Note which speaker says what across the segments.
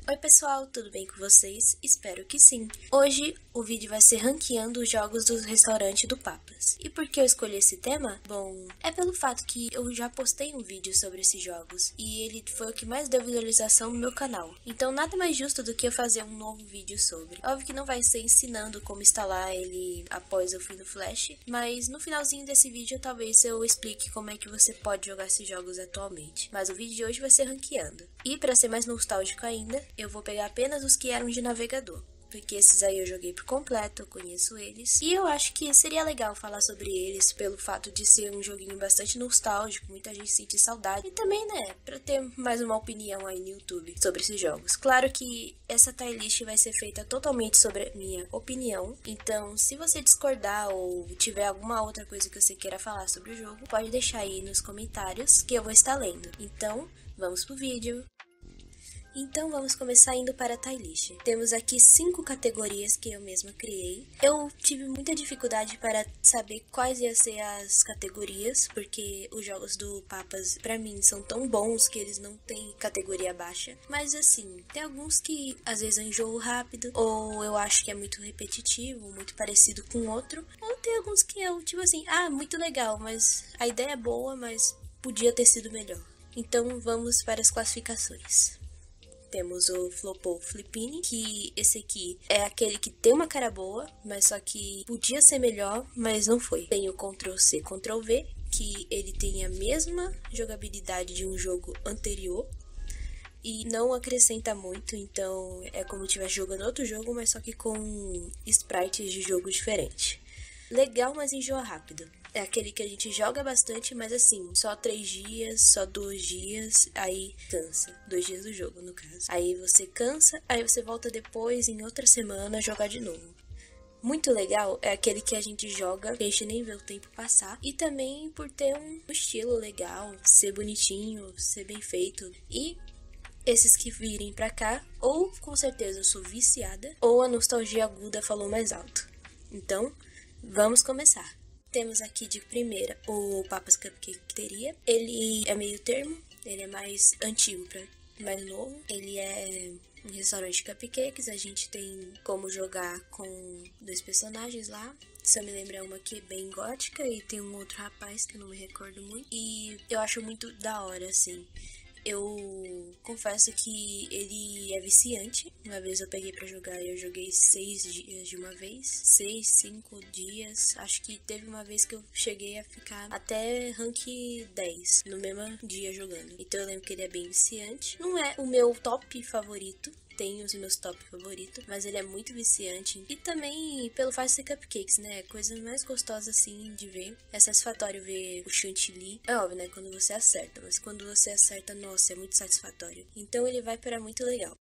Speaker 1: Oi pessoal, tudo bem com vocês? Espero que sim. Hoje o vídeo vai ser ranqueando os jogos do restaurante do Papas. E por que eu escolhi esse tema? Bom, é pelo fato que eu já postei um vídeo sobre esses jogos e ele foi o que mais deu visualização no meu canal. Então nada mais justo do que eu fazer um novo vídeo sobre. Óbvio que não vai ser ensinando como instalar ele após o fim do Flash, mas no finalzinho desse vídeo talvez eu explique como é que você pode jogar esses jogos atualmente. Mas o vídeo de hoje vai ser ranqueando. E para ser mais nostálgico ainda, eu vou pegar apenas os que eram de navegador, porque esses aí eu joguei por completo, eu conheço eles. E eu acho que seria legal falar sobre eles, pelo fato de ser um joguinho bastante nostálgico, muita gente sente saudade. E também, né, pra ter mais uma opinião aí no YouTube sobre esses jogos. Claro que essa tier list vai ser feita totalmente sobre a minha opinião. Então, se você discordar ou tiver alguma outra coisa que você queira falar sobre o jogo, pode deixar aí nos comentários que eu vou estar lendo. Então, vamos pro vídeo. Então vamos começar indo para a tier list. Temos aqui 5 categorias que eu mesma criei. Eu tive muita dificuldade para saber quais iam ser as categorias, porque os jogos do Papas pra mim são tão bons que eles não têm categoria baixa. Mas assim, tem alguns que às vezes eu enjoo rápido, ou eu acho que é muito repetitivo, muito parecido com outro. Ou tem alguns que eu, tipo assim, muito legal, mas a ideia é boa, mas podia ter sido melhor. Então vamos para as classificações. Temos o Flopou Flippini, que esse aqui é aquele que tem uma cara boa, mas só que podia ser melhor, mas não foi. Tem o Ctrl+C, Ctrl+V, que ele tem a mesma jogabilidade de um jogo anterior e não acrescenta muito, então é como se estivesse jogando outro jogo, mas só que com sprites de jogo diferente. Legal, mas enjoa rápido. É aquele que a gente joga bastante, mas assim, só 3 dias, só 2 dias, aí cansa. 2 dias do jogo, no caso. Aí você cansa, aí você volta depois, em outra semana, jogar de novo. Muito legal é aquele que a gente joga, que a gente nem vê o tempo passar. E também por ter um estilo legal, ser bonitinho, ser bem feito. E esses que virem pra cá, ou com certeza eu sou viciada, ou a nostalgia aguda falou mais alto. Então, vamos começar. Temos aqui de primeira o Papas Cupcakeria. Ele é meio termo, ele é mais antigo para mais novo. Ele é um restaurante de cupcakes, a gente tem como jogar com 2 personagens lá. Se eu me lembro é uma que é bem gótica e tem um outro rapaz que eu não me recordo muito. E eu acho muito da hora, assim. Eu confesso que ele é viciante. Uma vez eu peguei pra jogar e eu joguei 6 dias de uma vez. 6, 5 dias. Acho que teve uma vez que eu cheguei a ficar até rank 10 no mesmo dia jogando. Então eu lembro que ele é bem viciante. Não é o meu top favorito. Tem os meus top favoritos, mas ele é muito viciante. E também pelo fato de ser cupcakes, né? Coisa mais gostosa assim de ver. É satisfatório ver o chantilly. É óbvio, né? Quando você acerta, mas quando você acerta, nossa, é muito satisfatório. Então ele vai para muito legal.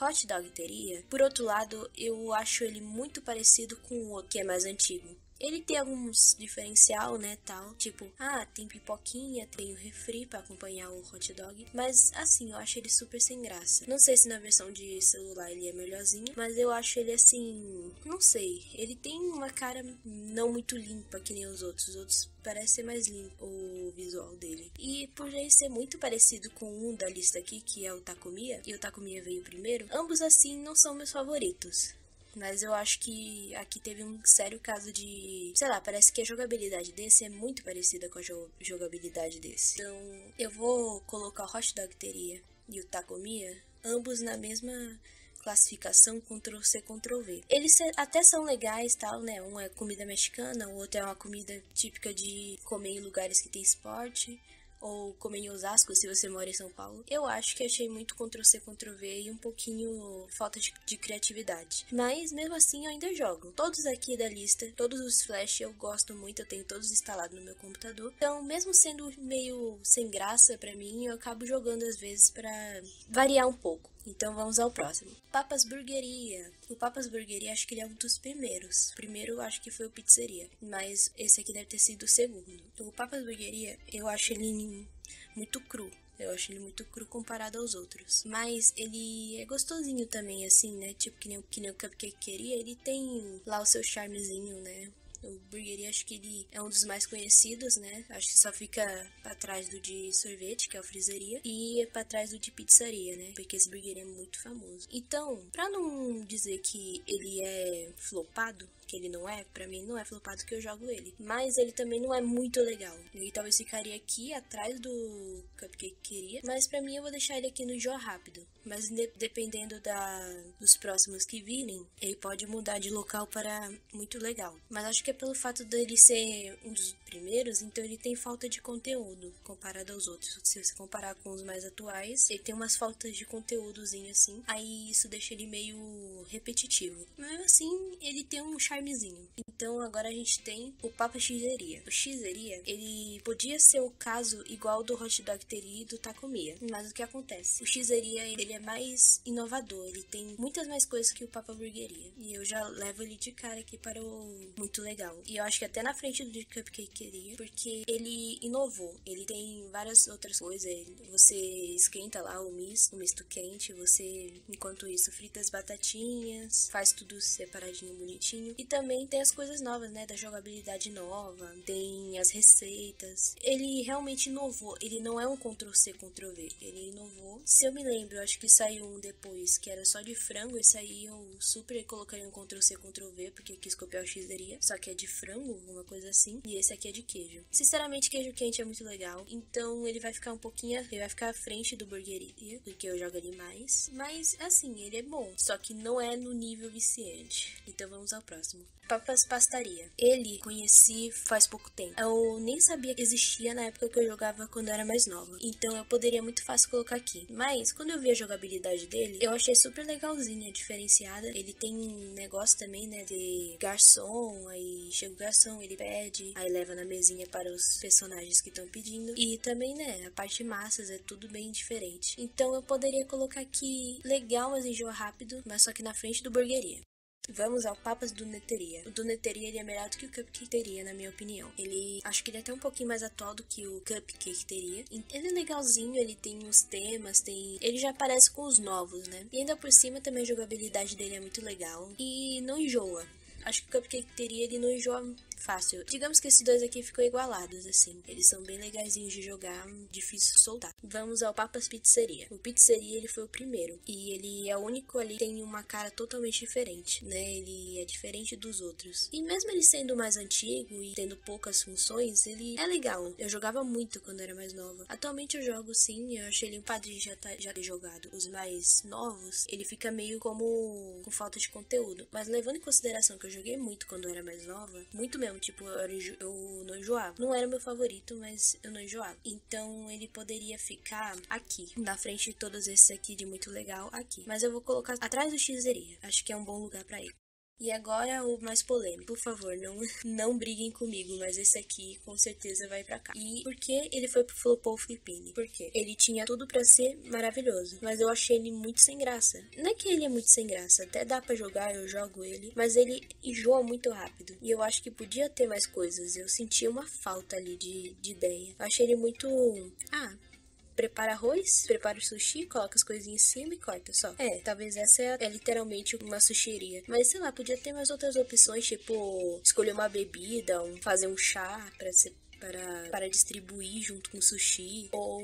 Speaker 1: Hot Dog Teria, por outro lado, eu acho ele muito parecido com o outro, que é mais antigo. Ele tem alguns diferencial, né, tal, tipo, tem pipoquinha, tem o refri pra acompanhar o hot dog, mas assim, eu acho ele super sem graça. Não sei se na versão de celular ele é melhorzinho, mas eu acho ele assim, não sei, ele tem uma cara não muito limpa que nem os outros parece ser mais limpo o visual dele. E por ele ser muito parecido com um da lista aqui, que é o Takumiya, e o Takumiya veio primeiro, ambos assim não são meus favoritos. Mas eu acho que aqui teve um sério caso de... sei lá, parece que a jogabilidade desse é muito parecida com a jogabilidade desse. Então, eu vou colocar o Hot Dog Teria e o Takumiya, ambos na mesma classificação Ctrl+C, Ctrl+V. Eles até são legais, tal, né? Um é comida mexicana, o outro é uma comida típica de comer em lugares que tem esporte, ou comer em Osasco, se você mora em São Paulo. Eu acho que achei muito Ctrl+C, Ctrl+V e um pouquinho falta de criatividade. Mas, mesmo assim, eu ainda jogo. Todos aqui da lista, todos os Flash eu gosto muito, eu tenho todos instalados no meu computador. Então, mesmo sendo meio sem graça pra mim, eu acabo jogando às vezes pra variar um pouco. Então vamos ao próximo. Papas Burgueria. O Papas Burgueria acho que ele é um dos primeiros. O primeiro acho que foi o Pizzeria, mas esse aqui deve ter sido o segundo. O Papas Burgueria eu acho ele muito cru. Eu acho ele muito cru comparado aos outros. Mas ele é gostosinho também, assim, né? Tipo, que nem o Cupcake queria. Ele tem lá o seu charmezinho, né? O Burgueria acho que ele é um dos mais conhecidos, né? Acho que só fica pra trás do de sorvete, que é o Frisaria, e pra trás do de pizzaria, né? Porque esse Burgueria é muito famoso. Então, pra não dizer que ele é flopado, que ele não é, pra mim não é flopado que eu jogo ele. Mas ele também não é muito legal. Ele talvez ficaria aqui atrás do Cupcake Queria, mas pra mim eu vou deixar ele aqui no Enjoa Rápido. Mas dependendo dos próximos que virem, ele pode mudar de local para muito legal. Mas acho que é pelo fato dele ser um dos primeiros, então ele tem falta de conteúdo comparado aos outros. Se você comparar com os mais atuais, ele tem umas faltas de conteúdozinho assim, aí isso deixa ele meio repetitivo. Mas assim, ele tem um charmezinho. Então agora a gente tem o Papa Xeria. O Xeria, ele podia ser o caso igual do Hot Dog Teria e do Takomiya. Mas o que acontece? O Xeria, ele é mais inovador, ele tem muitas mais coisas que o Papa Burgueria. E eu já levo ele de cara aqui para o muito legal. E eu acho que até na frente do Cupcake Queria, porque ele inovou. Ele tem várias outras coisas. Você esquenta lá o misto quente, você, enquanto isso, frita as batatinhas, faz tudo separadinho, bonitinho. E também tem as coisas novas, né, da jogabilidade nova, tem as receitas. Ele realmente inovou. Ele não é um Ctrl-C, Ctrl-V. Ele inovou. Se eu me lembro, eu acho que saiu um depois que era só de frango. Esse aí eu super colocaria um Ctrl-C, Ctrl-V, porque eu quis copiar o Xeria. Só que é de frango, alguma coisa assim. E esse aqui é de queijo. Sinceramente, queijo quente é muito legal. Então ele vai ficar ele vai ficar à frente do Burgueria, porque eu jogo ele mais. Mas assim, ele é bom. Só que não é no nível viciante. Então vamos ao próximo. Papas Pastaria. Ele conheci faz pouco tempo. Eu nem sabia que existia na época que eu jogava quando eu era mais nova. Então eu poderia muito fácil colocar aqui. Mas quando eu vi a jogabilidade dele, eu achei super legalzinha, diferenciada. Ele tem um negócio também, né, de garçom. Aí chega o garçom, ele pede, aí leva na mesinha para os personagens que estão pedindo. E também, né, a parte massas é tudo bem diferente. Então eu poderia colocar aqui legal, mas enjoa rápido, mas só que na frente do Burgueria. Vamos ao Papas do Netteria. O do Netteria, ele é melhor do que o Cupcake Teria, na minha opinião. Acho que ele é até um pouquinho mais atual do que o Cupcake Teria. Ele é legalzinho, ele tem uns temas, ele já aparece com os novos, né? E ainda por cima também a jogabilidade dele é muito legal e não enjoa. Acho que o Cupcake Teria, ele não enjoa fácil. Digamos que esses dois aqui ficam igualados, assim. Eles são bem legaisinhos de jogar, difícil de soltar. Vamos ao Papas Pizzeria. O Pizzeria, ele foi o primeiro. E ele é o único ali que tem uma cara totalmente diferente, né? Ele é diferente dos outros. E mesmo ele sendo mais antigo e tendo poucas funções, ele é legal. Eu jogava muito quando era mais nova. Atualmente eu jogo sim, eu achei ele um padrinho já ter jogado. Os mais novos, ele fica meio como com falta de conteúdo. Mas levando em consideração que eu joguei muito quando eu era mais nova, muito mesmo. Tipo, eu não enjoava. Não era meu favorito, mas eu não enjoava. Então, ele poderia ficar aqui. Na frente de todos esses aqui de muito legal, aqui. Mas eu vou colocar atrás do Xeria. Acho que é um bom lugar pra ele. E agora o mais polêmico. Por favor, não briguem comigo, mas esse aqui com certeza vai pra cá. E por que ele foi pro Flopou Flippini? Por quê? Ele tinha tudo pra ser maravilhoso, mas eu achei ele muito sem graça. Não é que ele é muito sem graça, até dá pra jogar, eu jogo ele, mas ele enjoa muito rápido. E eu acho que podia ter mais coisas, eu senti uma falta ali de ideia. Eu achei ele muito... prepara arroz, prepara o sushi, coloca as coisinhas em cima e corta só. Talvez essa é literalmente uma sushiria. Mas sei lá, podia ter mais outras opções, tipo escolher uma bebida, fazer um chá para distribuir junto com o sushi, ou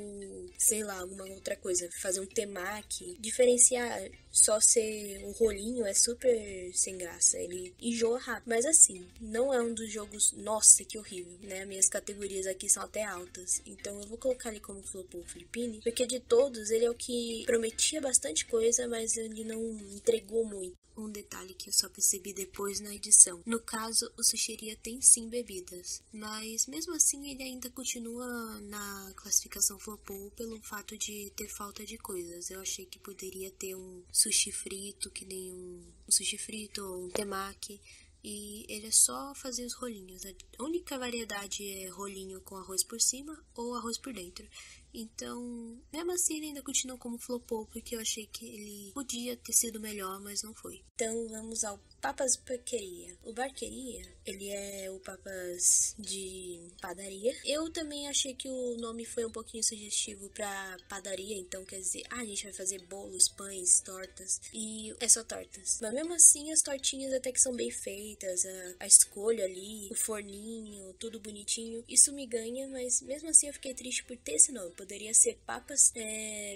Speaker 1: sei lá, alguma outra coisa, fazer um temaki. Diferenciar só ser um rolinho é super sem graça, ele enjoa rápido. Mas assim, não é um dos jogos, nossa, que horrível, né? Minhas categorias aqui são até altas, então eu vou colocar ele como Flopou Flippini, porque de todos, ele é o que prometia bastante coisa, mas ele não entregou muito. Um detalhe que eu só percebi depois na edição. No caso, o Sushiria tem sim bebidas, mas mesmo assim ele ainda continua na classificação Flopou pelo fato de ter falta de coisas. Eu achei que poderia ter um sushi frito, que nem um sushi frito ou um temaki. E ele é só fazer os rolinhos. A única variedade é rolinho com arroz por cima ou arroz por dentro. Então, mesmo assim, ele ainda continuou como flopou, porque eu achei que ele podia ter sido melhor, mas não foi. Então, vamos ao Papas Barqueria. O Barqueria, ele é o Papas de padaria. Eu também achei que o nome foi um pouquinho sugestivo pra padaria, então quer dizer, a gente vai fazer bolos, pães, tortas, e é só tortas. Mas mesmo assim, as tortinhas até que são bem feitas, a escolha ali, o forninho, tudo bonitinho, isso me ganha, mas mesmo assim eu fiquei triste por ter esse nome. Poderia ser Papas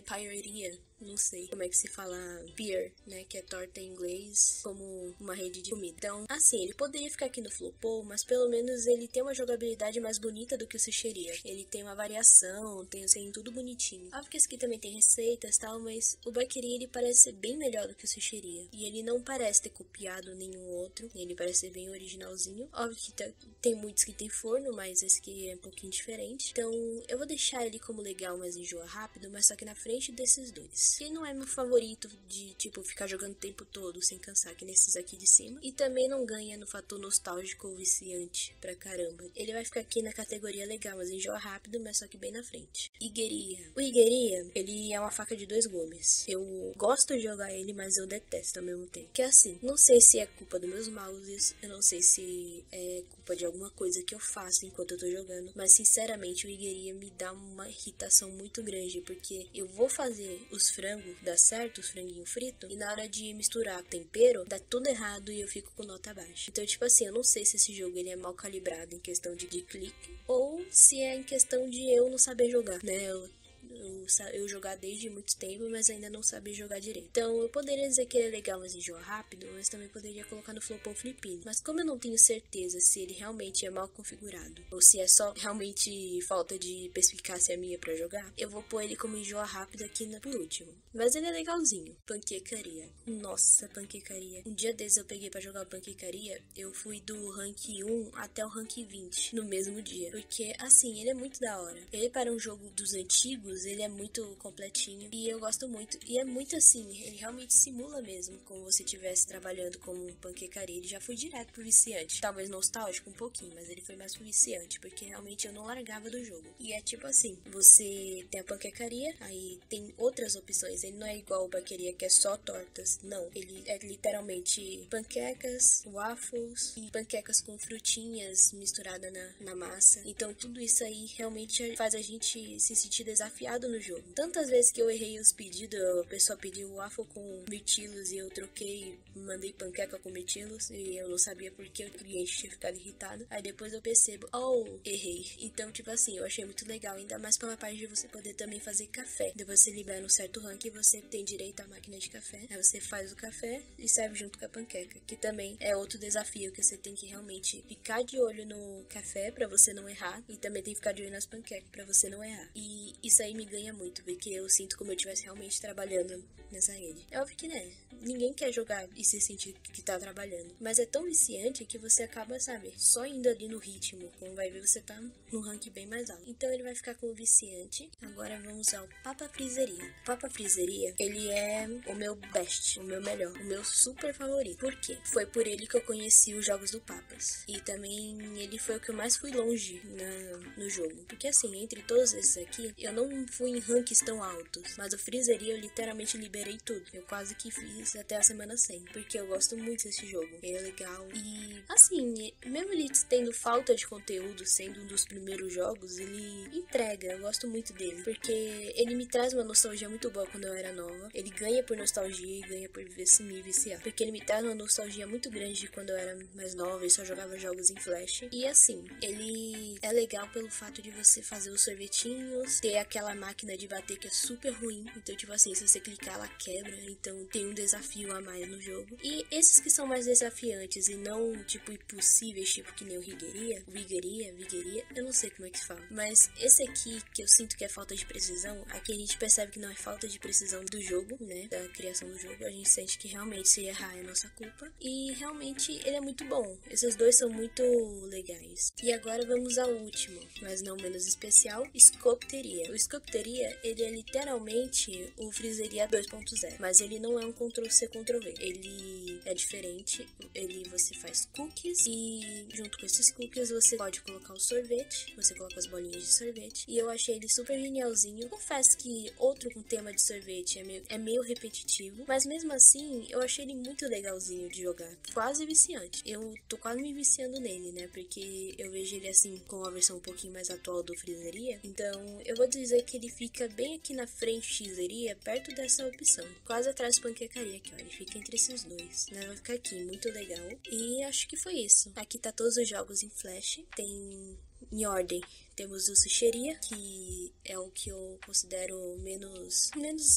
Speaker 1: Padaria. Não sei como é que se fala beer, né, que é torta em inglês, como uma rede de comida. Então, assim, ele poderia ficar aqui no Flopou, mas pelo menos ele tem uma jogabilidade mais bonita do que o Sushiria. Ele tem uma variação, tem assim, tudo bonitinho. Óbvio que esse aqui também tem receitas e tal, mas o Barqueria ele parece ser bem melhor do que o Sushiria. E ele não parece ter copiado nenhum outro, ele parece ser bem originalzinho. Óbvio que tem muitos que tem forno, mas esse aqui é um pouquinho diferente. Então, eu vou deixar ele como legal, mas enjoa rápido, mas só que na frente desses dois. Que não é meu favorito de, tipo, ficar jogando o tempo todo sem cansar, que nesses aqui de cima. E também não ganha no fator nostálgico ou viciante pra caramba. Ele vai ficar aqui na categoria legal, mas enjoa rápido, mas só que bem na frente. Higueria. O Higueria, ele é uma faca de dois gumes. Eu gosto de jogar ele, mas eu detesto ao mesmo tempo. Que é assim, não sei se é culpa dos meus mouses, eu não sei se é culpa de alguma coisa que eu faço enquanto eu tô jogando, mas sinceramente o Higueria me dá uma irritação muito grande, porque eu vou fazer os frango dá certo, os franguinhos fritos, e na hora de misturar tempero, dá tudo errado e eu fico com nota baixa. Então, tipo assim, eu não sei se esse jogo ele é mal calibrado em questão de clique, ou se é em questão de eu não saber jogar, né? Eu jogar desde muito tempo, mas ainda não saber jogar direito. Então, eu poderia dizer que ele é legal, mas enjoa rápido, mas também poderia colocar no Flopão Filipino. Mas como eu não tenho certeza se ele realmente é mal configurado, ou se é só realmente falta de perspicácia minha pra jogar, eu vou pôr ele como enjoa rápido aqui por último. Mas ele é legalzinho. Panquecaria. Nossa, panquecaria. Um dia desses eu peguei pra jogar panquecaria, eu fui do rank 1 até o rank 20 no mesmo dia. Porque, assim, ele é muito da hora. Ele para um jogo dos antigos, ele é muito completinho e eu gosto muito. E é muito assim, ele realmente simula mesmo como você estivesse trabalhando como panquecaria. Ele já foi direto pro viciante. Talvez nostálgico um pouquinho, mas ele foi mais pro viciante, porque realmente eu não largava do jogo. E é tipo assim, você tem a panquecaria, aí tem outras opções. Ele não é igual o Barqueria, que é só tortas. Não, ele é literalmente panquecas, waffles e panquecas com frutinhas misturadas na massa. Então tudo isso aí realmente faz a gente se sentir desafiado no jogo. Tantas vezes que eu errei os pedidos, a pessoa pediu waffle com mirtilos e eu troquei, mandei panqueca com mirtilos e eu não sabia porque o cliente tinha ficado irritado. Aí depois eu percebo, errei. Então, tipo assim, eu achei muito legal, ainda mais pela parte de você poder também fazer café. Depois você libera um certo rank e você tem direito à máquina de café. Aí você faz o café e serve junto com a panqueca, que também é outro desafio, que você tem que realmente ficar de olho no café pra você não errar e também tem que ficar de olho nas panquecas pra você não errar. E isso aí me ganha muito, porque eu sinto como eu estivesse realmente trabalhando nessa rede. É óbvio que, né, ninguém quer jogar e se sentir que tá trabalhando, mas é tão viciante que você acaba, sabe, só indo ali no ritmo. Como vai ver, você tá no rank bem mais alto. Então ele vai ficar como viciante. Agora vamos ao Papa Frizeria. Papa Frizeria, ele é o meu best, o meu melhor, o meu super favorito. Por quê? Foi por ele que eu conheci os jogos do Papas. E também ele foi o que eu mais fui longe no jogo. Porque assim, entre todos esses aqui, eu não fui em ranks tão altos. Mas o Frizeria eu literalmente liberei tudo. Eu quase que fiz até a semana 100. Porque eu gosto muito desse jogo. Ele é legal. E assim, mesmo ele tendo falta de conteúdo, sendo um dos primeiros jogos, ele entrega. Eu gosto muito dele. Porque ele me traz uma nostalgia muito boa quando eu era nova. Ele ganha por nostalgia e ganha por me viciar. Porque ele me traz uma nostalgia muito grande de quando eu era mais nova e só jogava jogos em flash. E assim, ele é legal pelo fato de você fazer os sorvetinhos, ter aquela máquina de bater que é super ruim. Então, tipo assim, se você clicar, ela quebra. Então, tem um desafio a mais no jogo. E esses que são mais desafiantes e não, tipo, impossíveis, tipo que nem o Higueria, eu não sei como é que se fala. Mas esse aqui, que eu sinto que é falta de precisão, aqui a gente percebe que não é falta de precisão do jogo, né, da criação do jogo. A gente sente que realmente se errar é nossa culpa. E realmente ele é muito bom. Esses dois são muito legais. E agora vamos ao último, mas não menos especial, Sculpteria. O Sculpteria, ele é literalmente o Freezeria 2.0, mas ele não é um Ctrl+C, Ctrl+V. Ele é diferente, você faz cookies e junto com esses cookies você pode colocar o sorvete, você coloca as bolinhas de sorvete, e eu achei ele super genialzinho. Confesso que outro com tema de sorvete é meio repetitivo, mas mesmo assim eu achei ele muito legalzinho de jogar, quase viciante. Eu tô quase me viciando nele, né, porque eu vejo ele assim com a versão um pouquinho mais atual do Freezeria, então eu vou dizer que ele fica bem aqui na frente do Cheeseria, perto dessa opção, quase atrás do Panquecaria aqui, ó, ele fica entre esses dois, né, vai ficar aqui, muito legal. E acho que foi isso. Aqui tá todos os jogos em Flash, tem em ordem. Temos o Sushiria, que é o que eu considero menos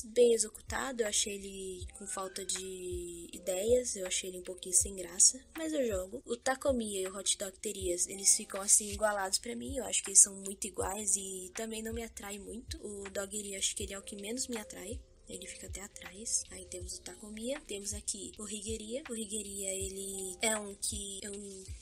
Speaker 1: bem executado. Eu achei ele com falta de ideias, eu achei ele um pouquinho sem graça, mas eu jogo. O Takomiya e o Hot Dogterias, eles ficam assim igualados pra mim, eu acho que eles são muito iguais e também não me atrai muito. O Doggeria, acho que ele é o que menos me atrai. Ele fica até atrás. Aí temos o Takomiya. Temos aqui o Higeria. O Higeria, ele é um que eu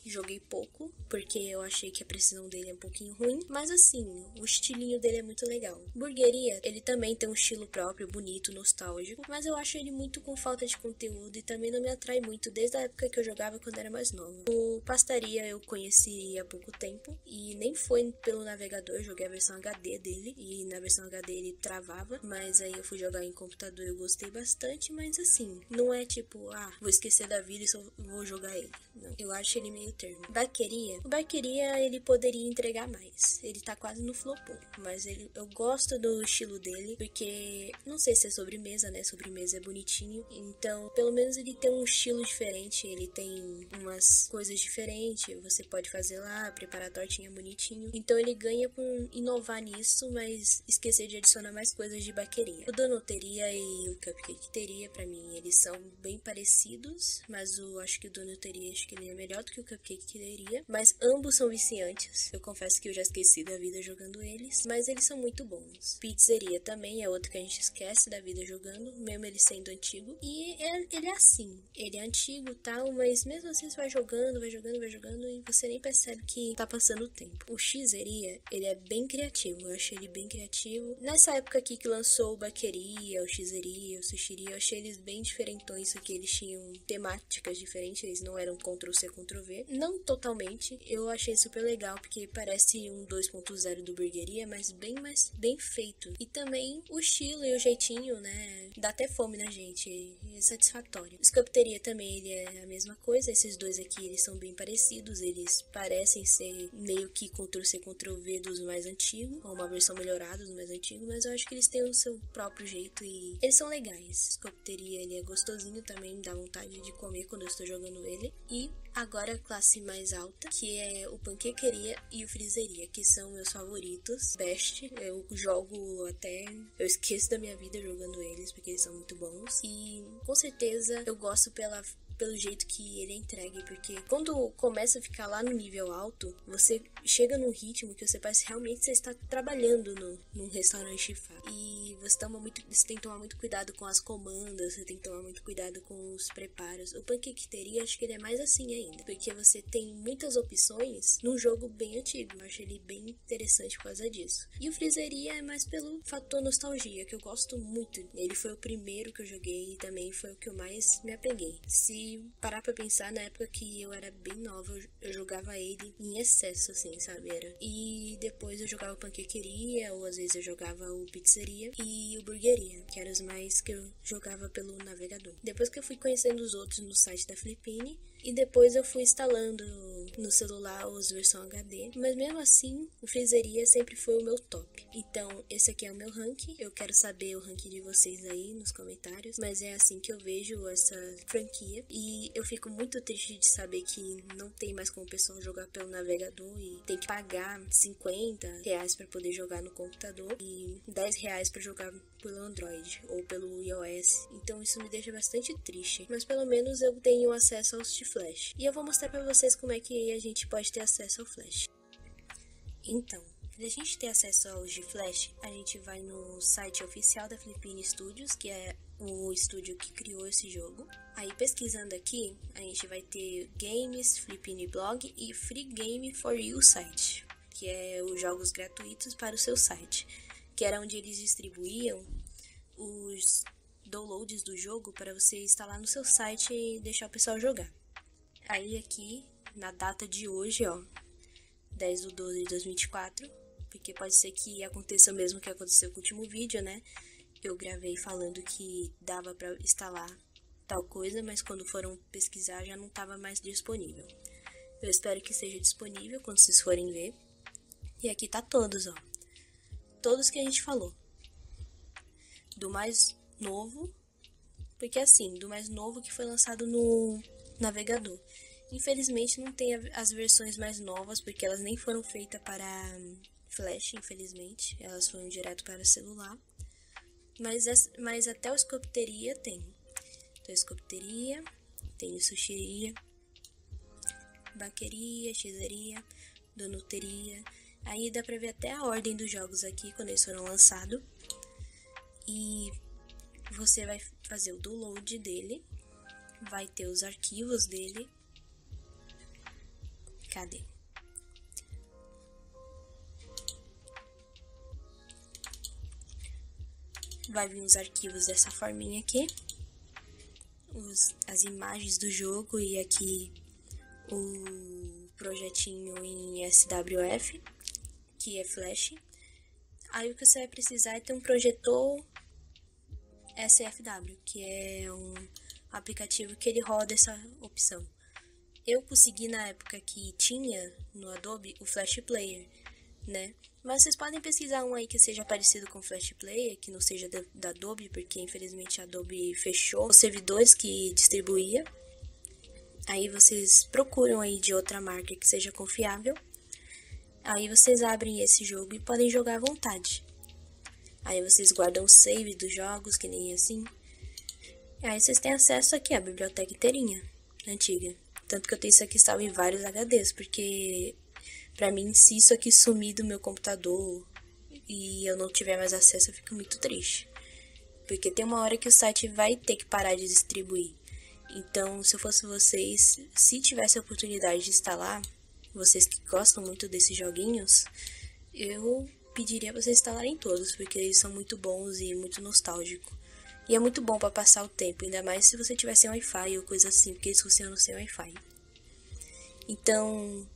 Speaker 1: joguei pouco, porque eu achei que a precisão dele é um pouquinho ruim. Mas assim, o estilinho dele é muito legal. Burgueria, ele também tem um estilo próprio, bonito, nostálgico. Mas eu acho ele muito com falta de conteúdo e também não me atrai muito desde a época que eu jogava quando era mais nova. O Pastaria eu conheci há pouco tempo e nem foi pelo navegador. Eu joguei a versão HD dele e na versão HD ele travava. Mas aí eu fui jogar em computador, eu gostei bastante, mas assim, não é tipo, vou esquecer da vida e só vou jogar ele. Não, eu acho ele meio termo. O Baqueria, ele poderia entregar mais. Ele tá quase no flopou, mas eu gosto do estilo dele, porque, não sei se é sobremesa, né? Sobremesa é bonitinho, então, pelo menos ele tem um estilo diferente, ele tem umas coisas diferentes, você pode fazer lá, preparar a tortinha bonitinho, então ele ganha com inovar nisso, mas esquecer de adicionar mais coisas de baqueria. O Donuteria e o Cupcaketeria, pra mim, eles são bem parecidos, mas eu acho que o Donuteria, acho que ele é melhor do que o Cupcaketeria, mas ambos são viciantes. Eu confesso que eu já esqueci da vida jogando eles, mas eles são muito bons. Pizzeria também é outro que a gente esquece da vida jogando, mesmo ele sendo antigo. E ele é assim, ele é antigo e tal, mas mesmo assim você vai jogando e você nem percebe que tá passando o tempo. O Xeria, ele é bem criativo, eu achei ele bem criativo. Nessa época aqui que lançou o Baqueria, o Xeria, o Sushiria, eu achei eles bem diferentões, porque eles tinham temáticas diferentes, eles não eram Ctrl+C, Ctrl+V. Não totalmente, eu achei super legal, porque parece um 2.0 do Burgueria, mas bem feito. E também o estilo e o jeitinho, né, dá até fome na gente, é satisfatório. O Sculpteria também, ele é a mesma coisa, esses dois aqui, eles são bem parecidos, eles parecem ser meio que Ctrl+C, Ctrl+V dos mais antigos, ou uma versão melhorada dos mais antigos, mas eu acho que eles têm o seu próprio jeito e eles são legais. O Sculpteria, ele é gostosinho também, me dá vontade de comer quando eu estou jogando ele. E agora a classe mais alta, que é o Panquequeria e o Freezeria, que são meus favoritos, best. Eu jogo até, eu esqueço da minha vida jogando eles, porque eles são muito bons. E com certeza eu gosto pelo jeito que ele é entregue, porque quando começa a ficar lá no nível alto, você chega num ritmo que você parece realmente que você está trabalhando num restaurante e você tem que tomar muito cuidado com as comandas, você tem que tomar muito cuidado com os preparos. O Panquequeria, acho que ele é mais assim ainda, porque você tem muitas opções num jogo bem antigo. Eu acho ele bem interessante por causa disso. E o Freezeria é mais pelo fator nostalgia, que eu gosto muito. Ele foi o primeiro que eu joguei e também foi o que eu mais me apeguei. Se parar pra pensar, na época que eu era bem nova, eu jogava ele em excesso, assim, sabe? E depois eu jogava o Panquequeria, ou às vezes eu jogava o Pizzeria e o Burgueria, que eram os mais que eu jogava pelo navegador. Depois que eu fui conhecendo os outros no site da Flipini, e depois eu fui instalando no celular os versão HD, mas mesmo assim o Freezeria sempre foi o meu top. Então esse aqui é o meu ranking, eu quero saber o ranking de vocês aí nos comentários, mas é assim que eu vejo essa franquia e eu fico muito triste de saber que não tem mais como o pessoal jogar pelo navegador e tem que pagar R$50 para poder jogar no computador e R$10 para jogar pelo Android ou pelo iOS, então isso me deixa bastante triste, mas pelo menos eu tenho acesso aos de Flash. E eu vou mostrar pra vocês como é que a gente pode ter acesso ao Flash. Então, pra gente ter acesso aos de Flash, a gente vai no site oficial da Flipini Studios, que é o estúdio que criou esse jogo. Aí pesquisando aqui, a gente vai ter Games, Flipini Blog e Free Game for You site, que é os jogos gratuitos para o seu site. que era onde eles distribuíam os downloads do jogo para você instalar no seu site e deixar o pessoal jogar. Aí aqui, na data de hoje, ó, 10/12/2024, porque pode ser que aconteça o mesmo que aconteceu com o último vídeo, né? Eu gravei falando que dava para instalar tal coisa, mas quando foram pesquisar já não estava mais disponível. Eu espero que seja disponível quando vocês forem ver. E aqui tá todos, ó. Todos que a gente falou. Do mais novo, porque assim, do mais novo que foi lançado no navegador. Infelizmente não tem as versões mais novas, porque elas nem foram feitas para Flash, infelizmente. Elas foram direto para celular. Mas até o Scopteria tem. Então, Scopteria, tem o Sushiria, Baqueria, Xizeria, Donuteria. Aí dá pra ver até a ordem dos jogos aqui, quando eles foram lançados. E você vai fazer o download dele. Vai ter os arquivos dele. Cadê? Vai vir os arquivos dessa forminha aqui. As imagens do jogo e aqui o projetinho em SWF, que é Flash. Aí o que você vai precisar é ter um projetor SFW, que é um aplicativo que ele roda essa opção. Eu consegui na época que tinha no Adobe o Flash Player, né? Mas vocês podem pesquisar um aí que seja parecido com o Flash Player, que não seja da Adobe, porque infelizmente a Adobe fechou os servidores que distribuía. Aí vocês procuram aí de outra marca que seja confiável. Aí vocês abrem esse jogo e podem jogar à vontade. Aí vocês guardam o save dos jogos, que nem assim. Aí vocês têm acesso aqui à biblioteca inteirinha, antiga. Tanto que eu tenho isso aqui salvo em vários HDs, porque pra mim, se isso aqui sumir do meu computador e eu não tiver mais acesso, eu fico muito triste. Porque tem uma hora que o site vai ter que parar de distribuir. Então, se eu fosse vocês, se tivesse a oportunidade de instalar, vocês que gostam muito desses joguinhos, eu pediria pra vocês instalarem todos, porque eles são muito bons e muito nostálgicos. E é muito bom pra passar o tempo, ainda mais se você tiver sem Wi-Fi ou coisa assim, porque eles funcionam sem Wi-Fi. Então,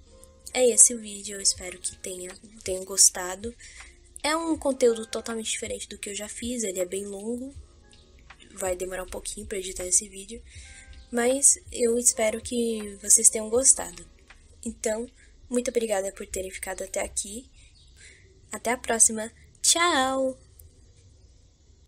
Speaker 1: é esse o vídeo, eu espero que tenham gostado. É um conteúdo totalmente diferente do que eu já fiz, ele é bem longo, vai demorar um pouquinho pra editar esse vídeo, mas eu espero que vocês tenham gostado. Então, muito obrigada por terem ficado até aqui. Até a próxima. Tchau!